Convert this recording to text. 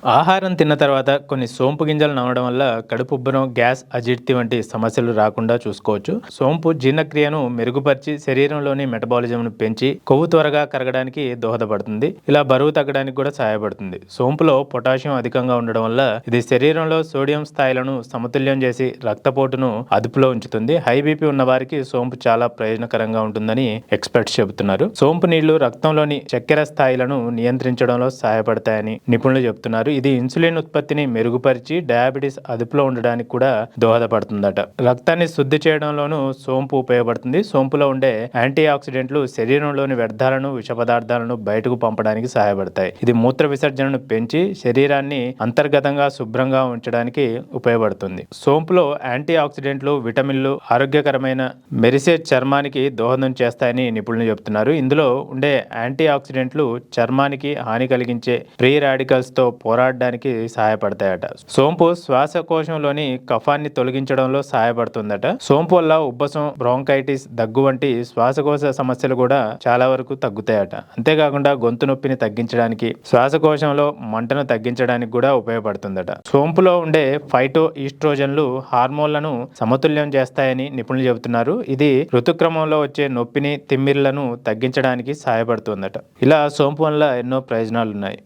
ఆహారం తిన్న తర్వాత కొన్ని సోంపు గింజలు నమలడం వల్ల కడుపుబ్బరం, గ్యాస్, అజీర్తి వంటి సమస్యలు రాకుండా చూసుకోవచ్చు. సోంపు జీర్ణక్రియను మెరుగుపరిచి శరీరంలోని మెటబాలిజంను పెంచి కొవ్వు త్వరగా కరగడానికి దోహదపడుతుంది. ఇలా బరువు తగ్గడానికి కూడా సహాయపడుతుంది. సోంపులో పొటాషియం అధికంగా ఉండడం వల్ల ఇది శరీరంలో సోడియం స్థాయిలను సమతుల్యం చేసి రక్తపోటును అదుపులో ఉంచుతుంది. హై బీపీ ఉన్న వారికి సోంపు చాలా ప్రయోజనకరంగా ఉంటుందని ఎక్స్పర్ట్స్ చెబుతున్నారు. సోంపు నీళ్లు రక్తంలోని చక్కెర స్థాయిలను నియంత్రించడంలో సహాయపడతాయని నిపుణులు చెబుతున్నారు. ఇది ఇన్సులిన్ ఉత్పత్తిని మెరుగుపరిచి డయాబెటీస్ అదుపులో ఉండడానికి కూడా దోహదపడుతుందట. రక్తాన్ని శుద్ధి చేయడంలోనూ సోంపు ఉపయోగపడుతుంది. సోంపులో ఉండే యాంటీ ఆక్సిడెంట్లు శరీరంలోని వ్యర్థాలను, విష పదార్థాలను బయటకు పంపడానికి సహాయపడతాయి. ఇది మూత్ర విసర్జనను పెంచి శరీరాన్ని అంతర్గతంగా శుభ్రంగా ఉంచడానికి ఉపయోగపడుతుంది. సోంపులో యాంటీ ఆక్సిడెంట్లు, విటమిన్లు ఆరోగ్యకరమైన మెరిసే చర్మానికి దోహదం చేస్తాయని నిపుణులు చెబుతున్నారు. ఇందులో ఉండే యాంటీ ఆక్సిడెంట్లు చర్మానికి హాని కలిగించే ఫ్రీ రాడికల్స్ తో పోరాడడానికి సహాయపడతాయట. సోంపు శ్వాసకోశంలోని కఫాన్ని తొలగించడంలో సహాయపడుతుందట. సోంపు వల్ల ఉబ్బసం, బ్రోంకైటిస్, దగ్గు వంటి శ్వాసకోశ సమస్యలు కూడా చాలా వరకు తగ్గుతాయట. అంతేకాకుండా గొంతు నొప్పిని తగ్గించడానికి, శ్వాసకోశంలో మంటను తగ్గించడానికి కూడా ఉపయోగపడుతుందట. సోంపులో ఉండే ఫైటో ఈస్ట్రోజన్లు హార్మోన్లను సమతుల్యం చేస్తాయని నిపుణులు చెబుతున్నారు. ఇది ఋతుక్రమంలో వచ్చే నొప్పిని, తిమ్మిర్లను తగ్గించడానికి సహాయపడుతుందట. ఇలా సోంపు వల్ల ఎన్నో ప్రయోజనాలు ఉన్నాయి.